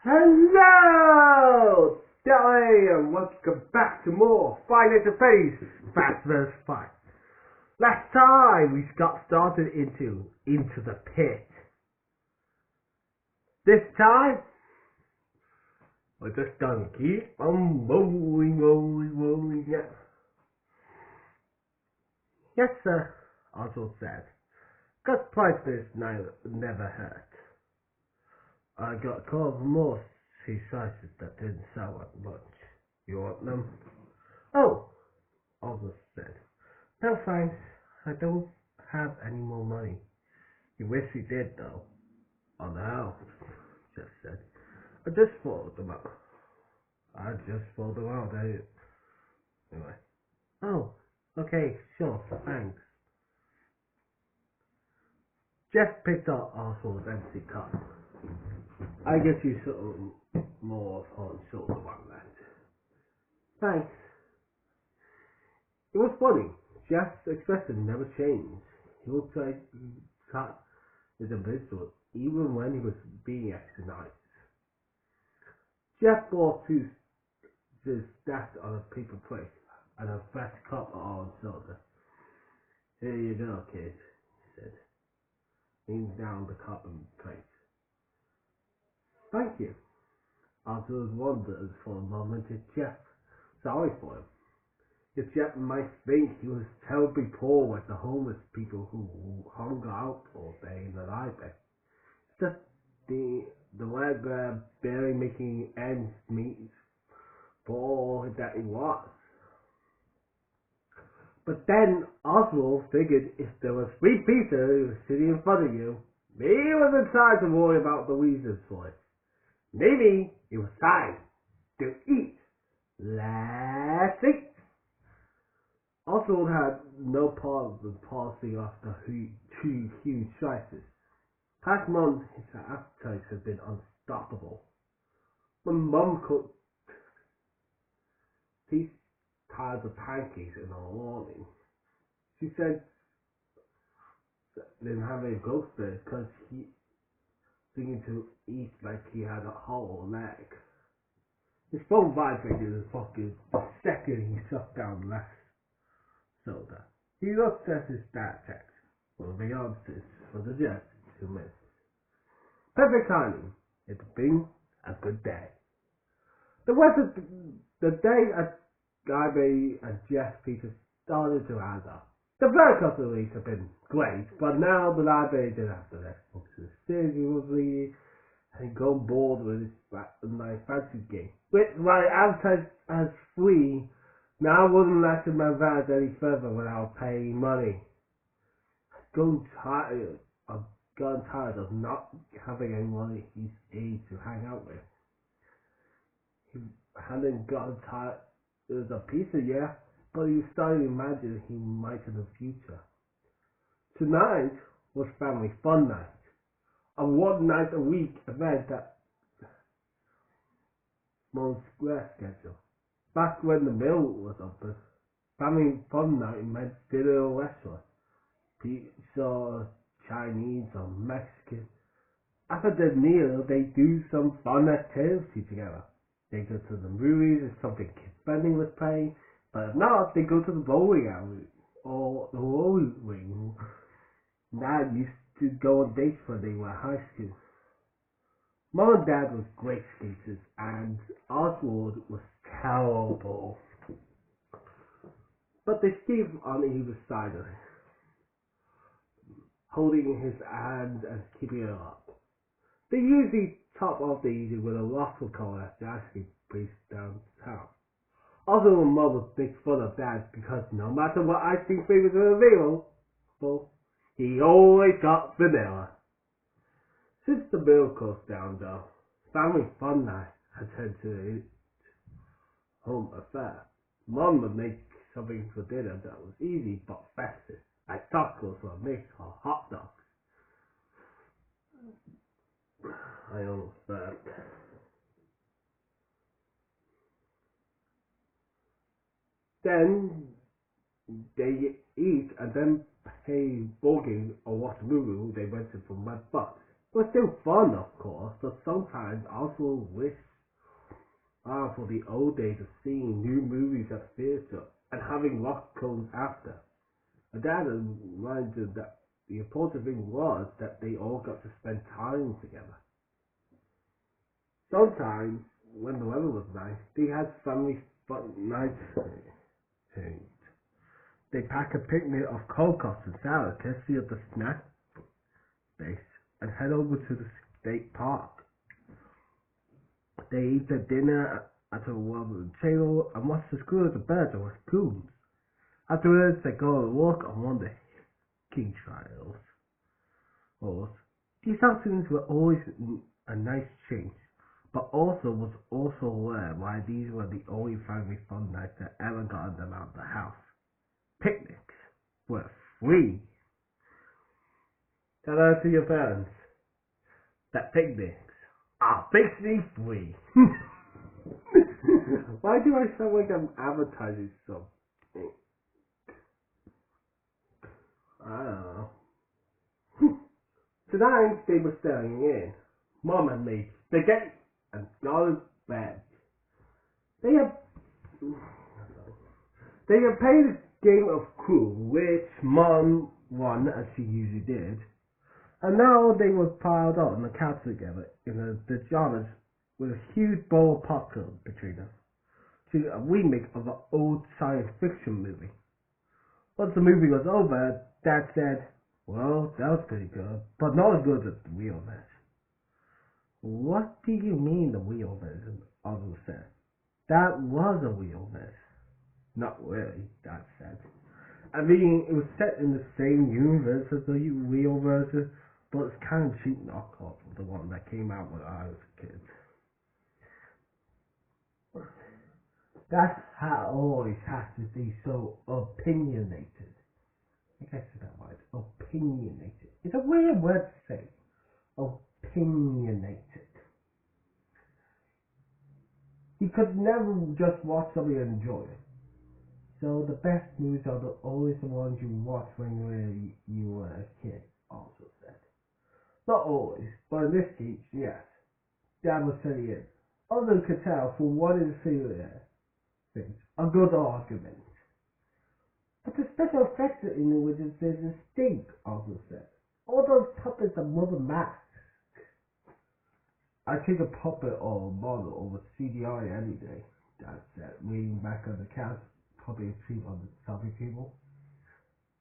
Hello, Sally, and welcome back to more Frights vs. Frights. Last time we got started into the pit. This time we're just gonna keep on rolling. Yeah. Yes, sir. Oswald said. Got prices never hurt. I got a couple more sea slices that didn't sell at much. You want them? Oh, Oswald said. No thanks. I don't have any more money. You wish you did though. Oh no, Jeff said. I just followed them out. Anyway. Oh, okay, sure, thanks. Jeff picked up Oswald's empty cup. I guess you sort of more on shoulder one that. Thanks. It was funny. Jeff's expression never changed. He looked like he cut his invisible even when he was being extra nice. Jeff brought two stacked on a paper plate and a fresh cup on soda. Here you go, kid, he said, laying down the cup and plate. Thank you. Oswald wondered for a moment if Jeff sorry for him. If Jeff might think he was terribly poor like the homeless people who hung out all day in the library. Just the library barely making ends meet for all that it was. But then Oswald figured if there was three Peter sitting in front of you, maybe he wasn't time to worry about the reasons for it. Maybe it was time to eat. Let's eat. Oswald had no part in passing off the two huge slices. Past months, his appetite had been unstoppable. When Mum cooked these piles of pancakes in the morning, she said didn't have any ghost there because he began to eat like he had a whole leg. His phone vibrated in his pocket the second he sucked down the last soda. He looked at his stat text for the answers for the just 2 minutes. Perfect timing. It had been a good day. The day at Guybay and Jeff Peters started to add up. The first couple of weeks had been great, but now the library didn't have the textbooks and still he was reading and gone bored with his nice fantasy game. Which, while it advertised as free, now wouldn't let him advance any further without paying money. I've gotten tired of not having anyone his age to hang out with. He hadn't gotten tired of the pizza yet, but he was starting to imagine he might in the future. Tonight was family fun night, a one night a week event that Mom's square schedule. Back when the mill was open, family fun night meant dinner or restaurant, pizza, Chinese or Mexican. After the meal, they do some fun activity together. They go to the movies if something kid-friendly was playing, but if not, they go to the bowling alley or the bowling ring. Dad used to go on dates when they were in high school. Mom and Dad was great skaters, and Oswald was terrible. But they skate on either side of him, holding his hand and keeping it up. They usually top off the evening with a waffle cone at the ice cream place downtown. Although Mom would make fun of Dad because no matter what ice cream flavors were available, he always got vanilla. Since the mill closed down though, family fun night had turned to a home affair. Mom would make something for dinner that was easy but festive, like tacos or mix or hot dogs. I almost burped. Then they eat and then play ball game or watch a movie. They rented from Red Box. It was still fun, of course, but sometimes I also wish for the old days of seeing new movies at theatre and having lost cones after. My dad reminded that the important thing was that they all got to spend time together. Sometimes, when the weather was nice, they had family fun nights. They pack a picnic of cold cuts and salad, courtesy of the snack base, and head over to the state park. They eat their dinner at a well-known table and watch the school of the birds and raccoons. Afterwards, they go and walk on one of the hiking trails. These afternoons were always a nice change, but also was also aware why these were the only family fun nights that ever got them out of the house. Picnics were free. Tell that to your parents that picnics are basically free. Why do I sound like I'm advertising something? I don't know. Tonight they were staying in. Mom had made spaghetti and got to bed. They had played a game of Clue, which Mom won as she usually did. And now they were piled up on the couch together in their pajamas with a huge bowl of popcorn between them. To a remake of an old science fiction movie. Once the movie was over, Dad said, "Well, that was pretty good, but not as good as the real mess." "What do you mean the real mess?" Otto said. "That was a real mess." "Not really," Dad said. "I mean, it was set in the same universe as the real version, but it's kind of cheap knockoff of the one that came out when I was a kid." That's how it always has to be so opinionated. I guess that right. Opinionated. It's a weird word to say. Opinionated. You could never just watch something and enjoy it. So the best movies are always the ones you watched when you were a kid, also said. Not always, but in this case, yes. Dad was saying it. Although could tell from what is things, a good argument. But the special effects in it which is distinct, also said. All those puppets are rubber masks. "I take a puppet or a model over CGI any day," Dad said, leaning back on the couch, puppet feet on the coffee table.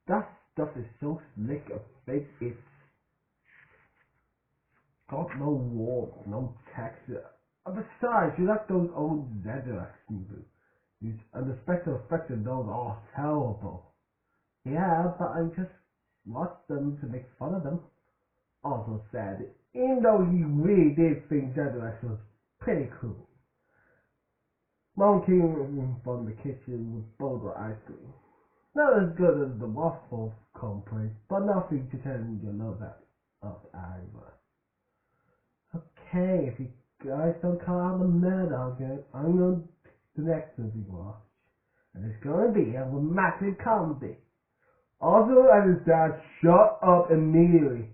"That stuff is so slick and fake, it's got no warmth, no texture. And besides, you like those old ZX movies. And the special effects in those are terrible." "Yeah, but I just watched them to make fun of them," also said, even though he really did think ZX was pretty cool. Mom came from the kitchen with a bowl of ice cream. Not as good as the waffle cone place, but nothing to turn your nose up either. "Okay, if you guys don't come out of the murder, I'm going to the next movie watch. And it's going to be a romantic comedy." Also, and his dad shut up immediately.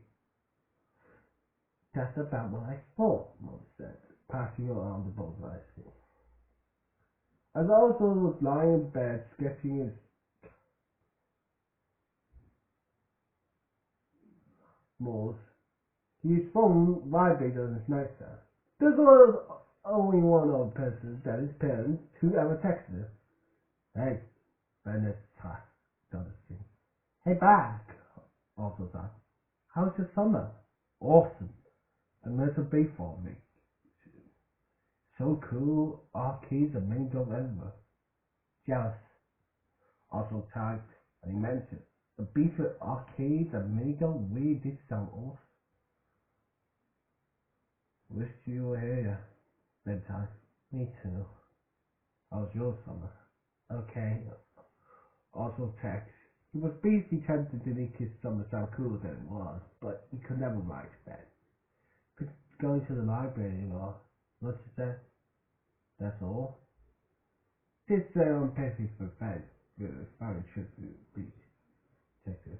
"That's about what I thought," Mom said, passing around the bowl of ice cream. As Otto was lying in bed sketching his balls, his phone vibrated on his nightstand. This was only one of the persons that his parents who ever texted him. "Hey, Bennett, thing. Hey, back," also said. "How's your summer?" "Awesome. And there's a baseball league. So cool. Arcades are main job ever." "Jealous." Also tagged, and he mentioned the beef at arcades and minigolf really did sound awesome. "Wish you were here." Bedtime. "Me too. How's your summer?" "Okay." Also text. He was basically tempted to make his summer sound cooler than it was, but he could never write that. "Could go to the library or what's that? That's all." Did say on Pepsi for fun. Family trip to the beach. Texas.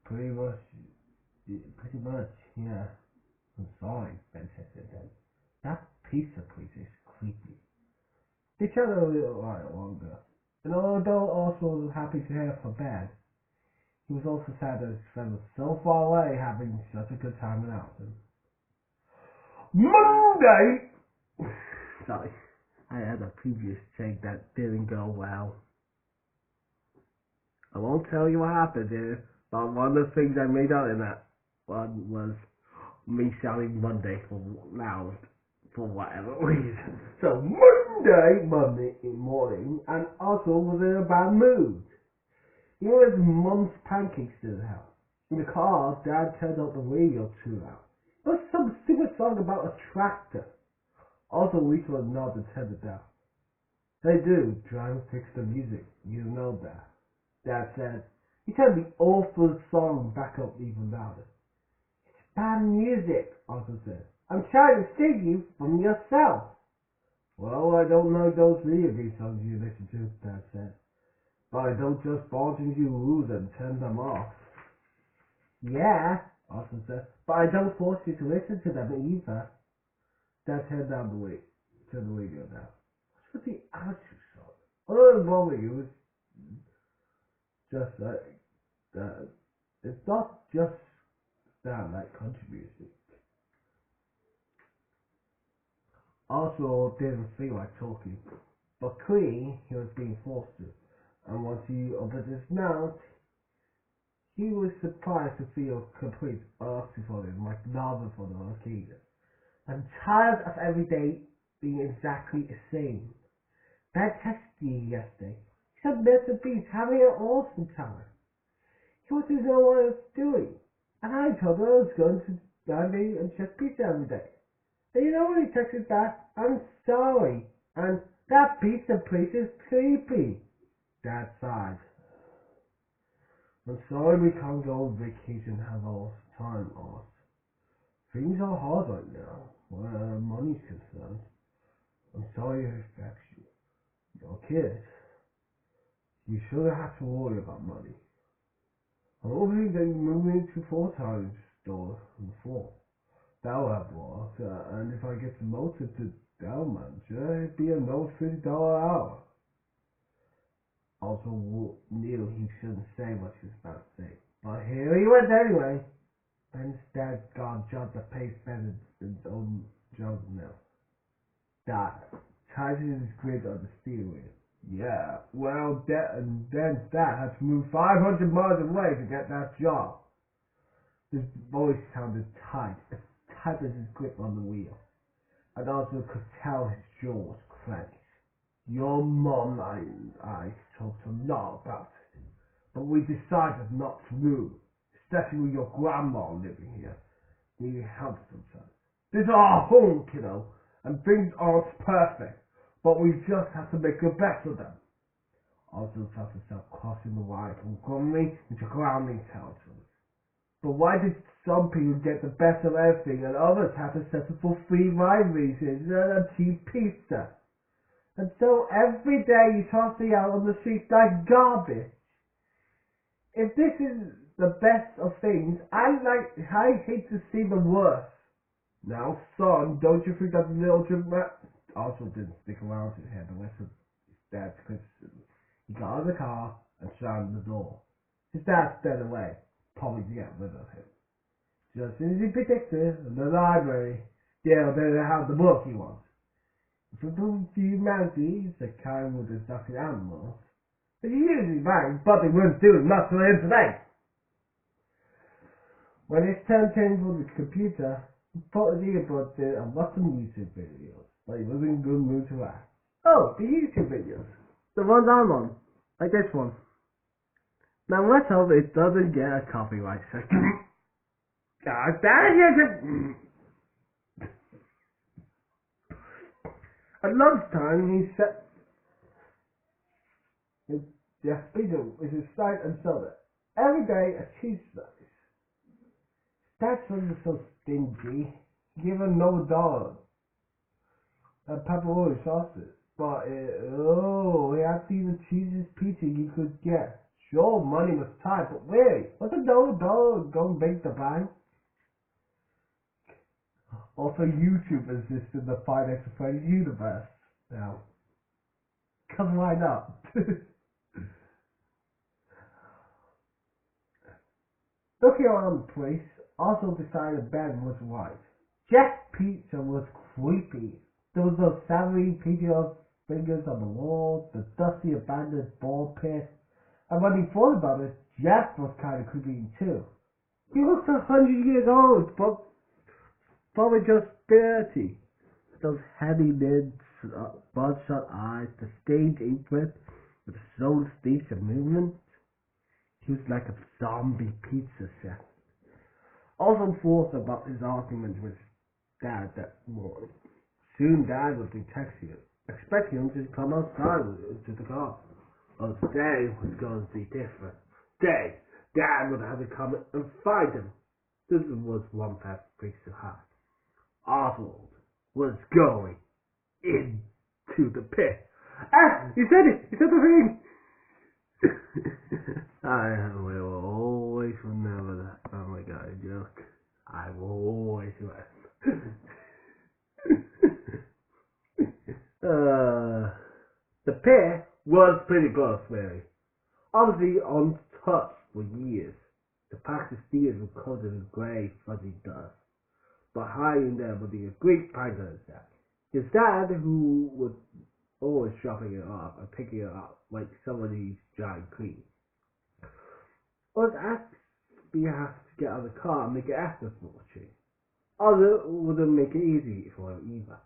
Pretty much, yeah. I'm sorry, Ben said then. That pizza place is creepy. They chatted a little while longer, and although Oswald was happy to hear from Ben, he was also sad that his friend was so far away having such a good time without him. Monday! Sorry, I had a previous take that didn't go well. I won't tell you what happened here, but one of the things I made out in that one was me shouting Monday for loud for whatever reason. So Monday morning, and Oswald was in a bad mood. He wanted Mum's pancakes to the house. In the car, Dad turned up the radio too loud. It was some stupid song about a tractor. Also, Lisa nodded and turned it down. They do try and fix the music, you know that. Dad said. He turned the awful song back up even louder. It's bad music, Otto said. I'm trying to save you from yourself. Well, I don't know those video game songs you listen to, Dad said. But I don't just barge into your rules and turn them off. Yeah, Otto said, but I don't force you to listen to them either. Dad turned down the radio now. What's with the outro song? Oh, moment, it was just like that. It's not just that like country music. Also didn't feel like talking, but clearly he was being forced to. And once he opened his mouth, he was surprised to feel complete oxyphonic, like novel for the occasion. I'm tired of every day being exactly the same. Dad texted me yesterday. He said Mr. B's having an awesome time. He wanted to know what I was doing. And I told him I was going to dining and check pizza every day. And you know what he texted back? I'm sorry. And that pizza place is creepy. Dad sighed. I'm sorry we can't go on vacation and have all the time off. Things are hard right now, where money's concerned. I'm sorry it affects you. You're a kid. You shouldn't have to worry about money. I'm hoping that you move into full-time store in the fall. That'll have work, and if I get promoted to down manager, it'd be another $50 an hour. Also knew he shouldn't say what he was about to say. But here he went anyway. Ben's dad got a job that pays better than his own job now. Dad tightened his grip on the steering wheel. Yeah, well, Ben's dad had to move 500 miles away to get that job. His voice sounded tight as his grip on the wheel. And also could tell his jaw was clenched. Your mom and I talked a lot about it, but we decided not to move, especially with your grandma living here. Needing help sometimes. This is our home, kiddo, and things aren't perfect, but we just have to make the best of them. Also felt himself crossing the line from grumbling into grounding territory. But why did some people get the best of everything and others have to settle for free wine races and cheap pizza? And so every day you toss me out on the streets like garbage. If this is the best of things, I hate to see the worst. Now, son, don't you think that little dramatic also didn't stick around to hear the rest of his dad's criticism. He got in the car and slammed the door. His dad sped away, probably to get rid of him. Just as he predicted, in the library, Dale didn't have the book he wants. For humanity, the kind with exotic animals. They usually right, but they weren't doing much for him today. When his turn came for the computer, he thought his earbuds did and watched some YouTube videos, but he was in a good mood to act. Oh, the YouTube videos. The ones I'm on. Like this one. Now let's hope it doesn't get a copyright strike. God damn it! At lunchtime, he set the speaker with his side and soda. Every day, a cheese slice. That's why he was so stingy. Give him no $1. And pepperoni sauces. But, he had to eat the cheesiest pizza he could get. Sure, money was tight, but wait, what's $1 going to make the bank? Also, YouTube exists in the Five Nights at Freddy's universe now. Cause why not? Looking around the place, also decided Ben was right. Jack's pizza was creepy. There was those savvy PTO fingers on the wall, the dusty abandoned ball pit, and when he thought about it, Jack was kind of creepy too. He looked 100 years old, but probably just 30. Those heavy lids, bloodshot eyes, the stage apron, with the slow stage of movement. He was like a zombie pizza chef. Also thought about his argument with Dad that morning. Soon Dad would be texting him, expecting him to come outside to the car. Oh, today was going to be different. Today, Dad would have to come and find him. This was one bad place to have. Oswald was going into the pit. Ah! He said it! He said the thing! I will always remember that Family Guy joke. I will always remember. The pit was pretty close, really. Obviously untouched for years. The packs of stairs were covered in grey, fuzzy dust. But high in there would be a great pint of that. His dad, who was always chopping it up and picking it up like some of these giant creams, was asked to have to get out of the car and make it after fortune. Other wouldn't make it easy for him either.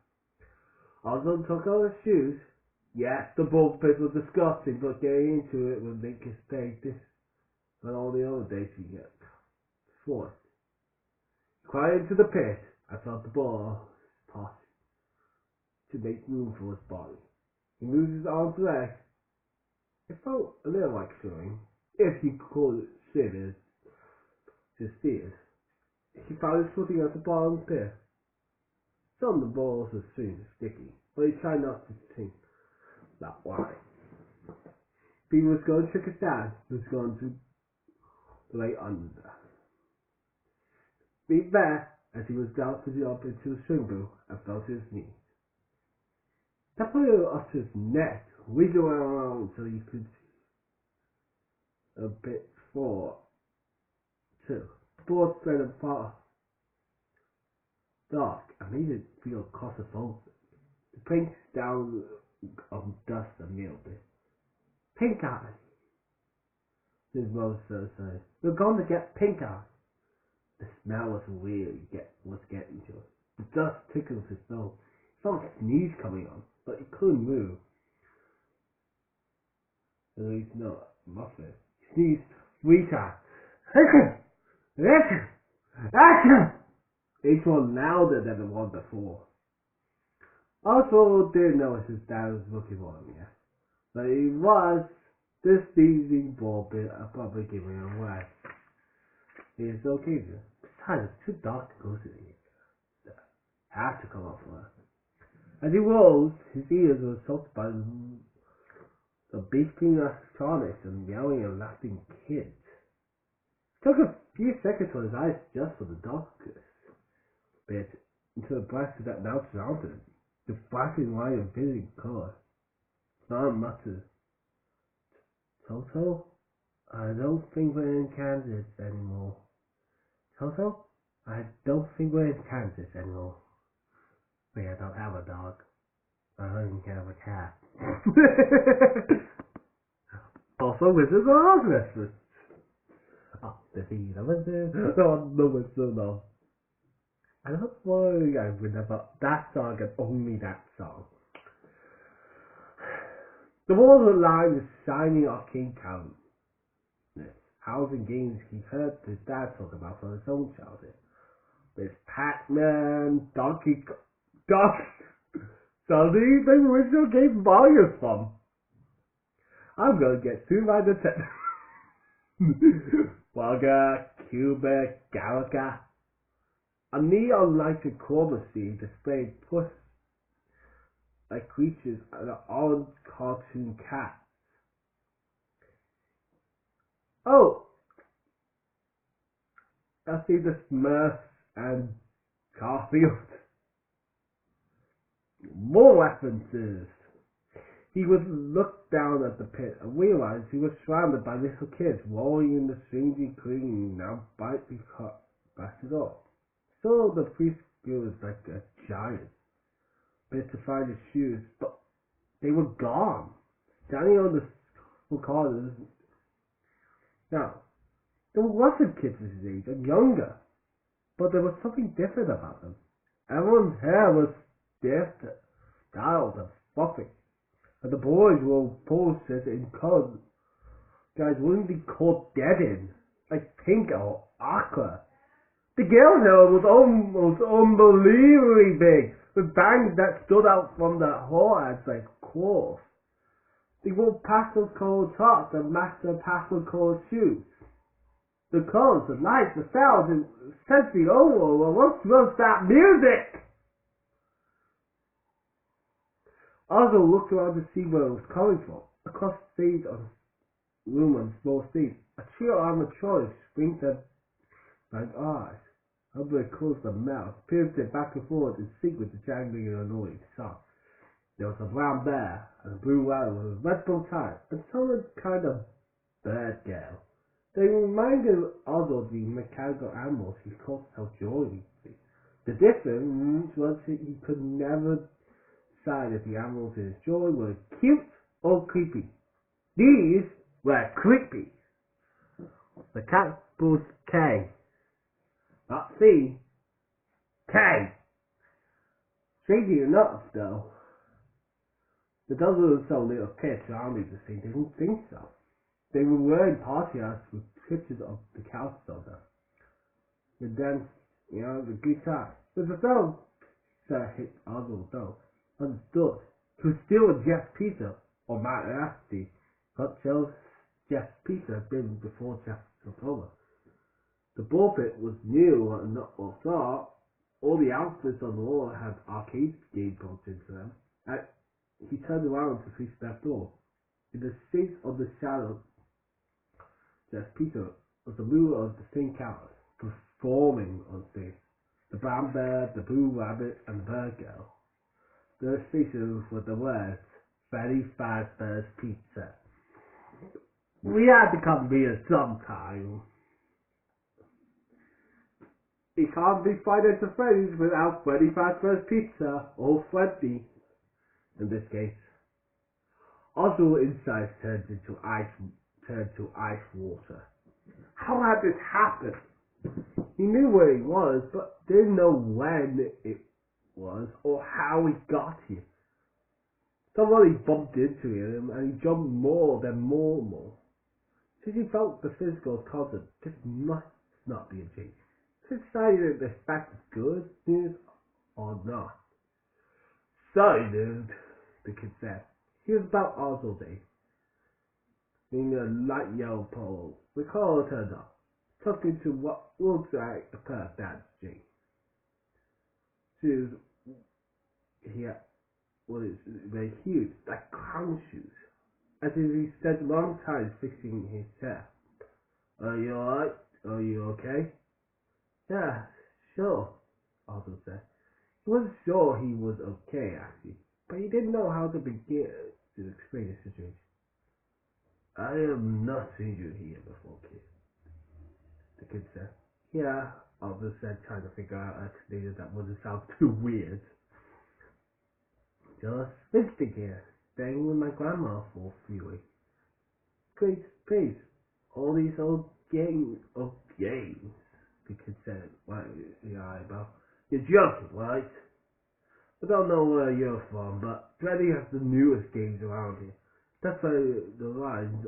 Other took off his shoes. Yes, the ball pit was disgusting, but getting into it would make his day this and all the other days he get forced. He climbed into the pit and felt the ball toss to make room for his body. He moved his arms and legs. It felt a little like swimming, if you could call it swimming, his stairs. He found his footing at the bottom of the pit. Some of the balls were soon sticky, but he tried not to think that why. He was going to trick his dad, who was going to lay under. Be there as he was down to jump into the swimming pool and fell to his knees. That put it up to his neck, wiggling around so he could see a bit forward too. The board spread apart dark and made it feel claustrophobic. The pink down of dust and mildew. Pink eye, his mother said. We're going to get pink eye. The smell was weird, was getting to him. The dust tickled his nose. He felt a sneeze coming on, but he couldn't move. At least not muffled. He sneezed 3 times. Each one louder than the one before. Oswald didn't notice his dad was looking for him yet, but he was this sneezing ball bit probably giving him away. He is okay then. Besides, it's too dark to go to the have to come up for her. As he rose, his ears were soaked by the beeping electronics and yelling and laughing kids. It took a few seconds for his eyes just for the darkness bit until the blast of that now surrounded him. The flashing light of vivid color. Son muttered, Toto, I don't think we're in Kansas anymore. Toto, I don't think we're in Kansas anymore. We don't have a dog. I don't have a cat. Also, this is our Christmas. Oh, the thing I was there. No, it's so no. I don't worry, I remember that song and only that song. The walls of the line is shining off King County. Housing games he heard his dad talk about from his own childhood. There's Pac-Man, Donkey Kong, Suddenly the original game Mario from. I'm gonna get 2 by the 10. Bugger, Cuba, Galaga. A neon lighted chroma scene displayed puss like creatures and an orange cartoon cat. Oh, I see the Smurfs and Garfield. More references. He would look down at the pit and realize he was surrounded by little kids rolling in the strangely clean, now brightly cut battered off. So the preschool was like a giant. Bit to find his shoes, but they were gone. Standing on the school corners. Now, there were lots of kids his age and younger, but there was something different about them. Everyone's hair was stiff, dialed, and fluffy. And the boys were posted in colors guys wouldn't be called dead in, like pink or aqua. The girl's hair was almost unbelievably big, with bangs that stood out from their foreheads like claws. They wore pastel-colored tops and matched their pastel-colored shoes. The colors, the lights, the sounds, and sensing overall, what was that music? Oswald looked around to see where it was coming from. Across the stage on room on small stage, a trio animatronics winked at like eyes. Hubbard closed the mouth, pivoted back and forth in sync with the jangling and annoying sound. There was a brown bear and a blue rabbit with a red bow tie, and some kind of bird girl. They reminded Oswald of the mechanical animals he caught so joyfully. The difference was that he could never decide if the animals in his joy were cute or creepy. These were creepy. The cat was K. Not C. K. Strangely enough, though, the dozens or so little kids surrounding the scene didn't think so. They were wearing party hats with pictures of the couch on them. The dance, the guitar. But the song that hit Oswald, though, understood. He was still a Jeff Peter, or Matt Nasty, but Jeff Peter had been before Jeff took over. The ball pit was new and not well thought. All the outfits on the wall had arcade game built into them. And he turned around to face that door. In the shape of the shadow, Jeff Peter was the ruler of the same characters, performing on stage. The brown bear, the blue rabbit, and the bird girl. Their faces were the words, Freddy Fazbear's Pizza. We had to come here sometime. You can't be Friday to Freddy's without Freddy Fazbear's Pizza, or Freddy, in this case. Oswald inside turned to ice water. How had this happened? He knew where he was, but didn't know when it was or how he got here. Somebody bumped into him and he jumped more than normal. Since he felt the physical concept, this must not be a dream. He decided if that is good news or not. Sorry, dude, the kid said. He was about Oswald's age. In a light yellow polo, the collar turned up, tucked into what looks like a pair of dad's jeans. Shoes was very huge, like clown shoes, as if he spent a long time fixing his hair. Are you alright? Are you okay? Yeah, sure, Oswald said. He wasn't sure he was okay, actually, but he didn't know how to begin to explain the situation. I have not seen you here before, kid, the kid said. Yeah, Oswald said, trying to figure out an explanation that wouldn't sound too weird. Just visiting here, staying with my grandma for a few weeks. Please, all these old games, the kid said, what are you about? You're joking, right? I don't know where you're from, but Freddy has the newest games around here. That's why the lines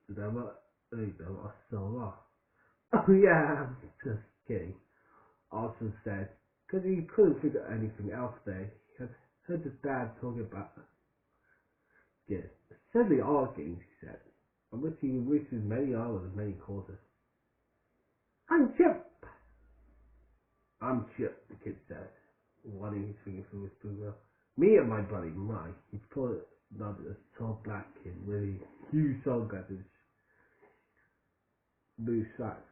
to them are so long. Oh yeah, I'm just kidding, Austin said, because he couldn't figure anything else there. He had heard his dad talking about it. Certainly all games, he said, on which he wishes many hours and many courses. I'm Chip, the kid said, running his finger through his blue girl. Me and my buddy Mike, he put another tall black kid with his huge sunglasses, blue stripes.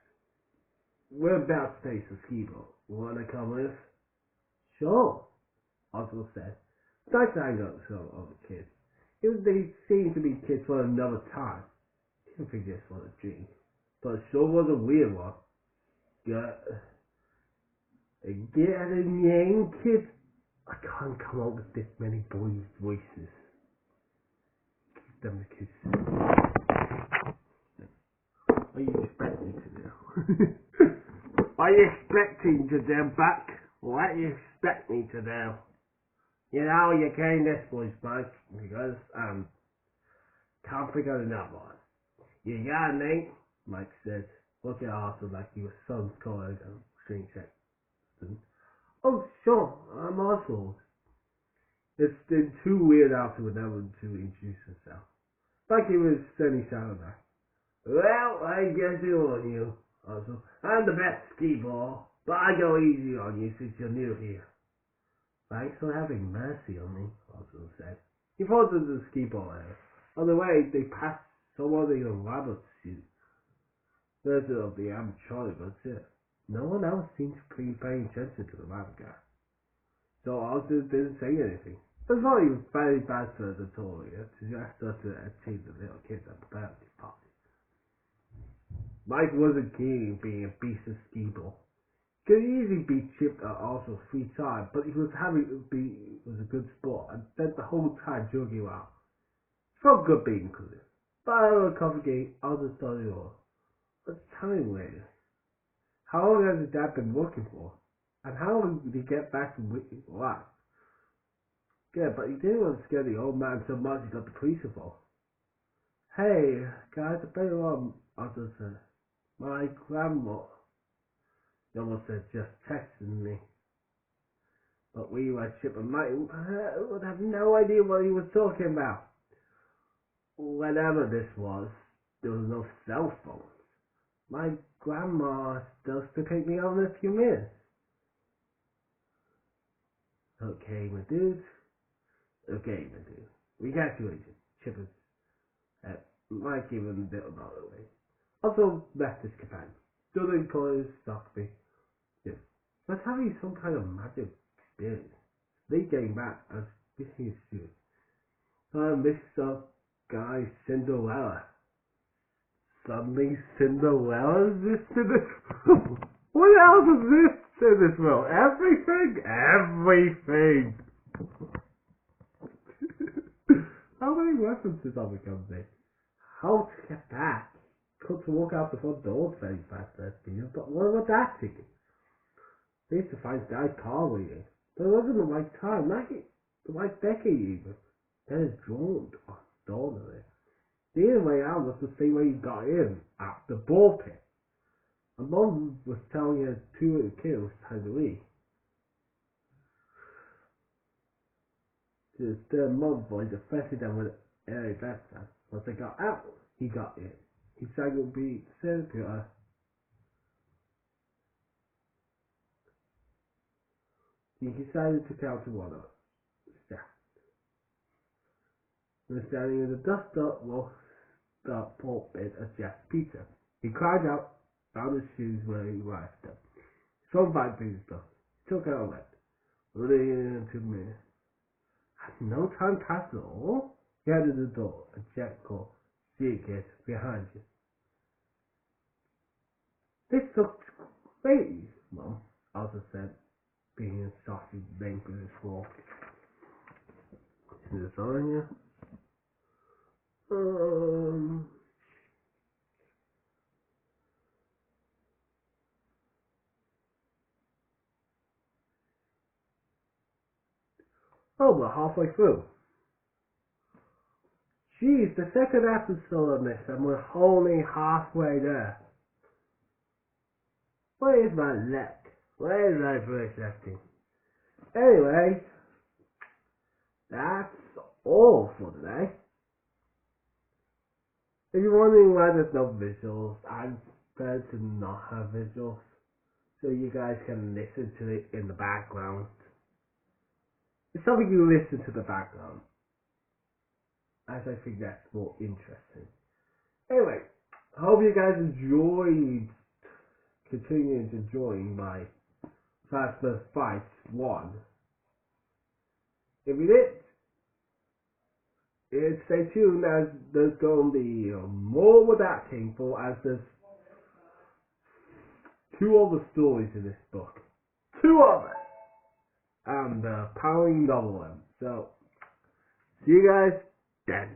We're about to take some ski boat. You wanna come with? Sure, Oswald said. Nice to hang out with some other kids. They seemed to be kids for another time. I didn't think this was a dream. But it sure was a weird one. Getting young kids. I can't come up with this many boys' voices. Give them the kids. What are you expecting to do? What are you expecting to do, Buck? What do you expect me to do? You know, you came this voice, Buck, because, can't think of another one. You got a name? Mike said, looking at Arthur like he was son's colleague and string Jackson. Oh, sure, I'm Oswald. It's been too weird after with that one to introduce himself. Like he was sending sound back. Well, I guess it on you, Oswald. I'm the best ski ball, but I go easy on you since you're new here. Thanks for having mercy on me, Oswald said. He followed the ski ball area. On the way, they passed someone in a rabbit suit. Version of the amateur, but it. No one else seemed to be paying attention to the rabbit guy. So Oswald didn't say anything. I thought he was very bad for the Toria to just us to achieve the little kids at the birthday party. Mike wasn't keen on being a beast of ski ball. He could easily be chipped at Arsenal 3 times, but he was was a good sport and spent the whole time jogging around. It felt good being included. But I don't complicate other story or what's time later. How long has his dad been working for? And how long did he get back from work? Yeah, but he didn't want to scare the old man so much he got the police involved. Hey, guys, I better Arthur said. My grandma, almost said, just texted me. But we were Chip and Mike would have no idea what he was talking about. Whatever this was, there was no cell phone. My grandma still to pick me up in a few minutes. Okay, my dude. Okay, my dude. We got you, Agent. Chip Mike gave him a little nod away. Also left his companion. Stood in corners, Stockby. Yeah. Let's have you some kind of magic experience. They came back as busy as soon. Mr. Guy Cinderella. Suddenly Cinderella existed. What else exists in this world? Everything? Everything! How many references are we coming to? How to get back? Could to walk out the front door very fast, but what about that ticket? They used to find Guy's car waiting. But it wasn't the right time, not the right decade even. Then it's drawn on dawn of it. The only way out was the same way you got in, at the ball pit. And Mom was telling her 2 little kids time to leave. The Mom voice affected them with Eric Beth's. Once they got out, he got in. He said it would be circular. He decided to count to one of them. And standing in the dust up was the pulpit of Jeff Peter. He cried out, found his shoes where he left them. Some 5 pieces stuff. He took out a left. Running into me. Had no time passed at all. He headed to the door. A Jack called, "See you, kid, behind you." This looked great, Mom, Arthur said, being a sausage bank with his fork. Is this on here? Oh, we're halfway through. Geez, the second episode on this, and we're only halfway there. Where is my luck? Where is my voice acting? Anyway, that's all for today. If you're wondering why there's no visuals, I'm prepared to not have visuals, so you guys can listen to it in the background. It's something you listen to the background, as I think that's more interesting. Anyway, I hope you guys continuing to enjoy my Fazbear Frights 1. If you did, stay tuned as there's going to be more with that King for as there's 2 other stories in this book. 2 others! And powering double them. So, see you guys then.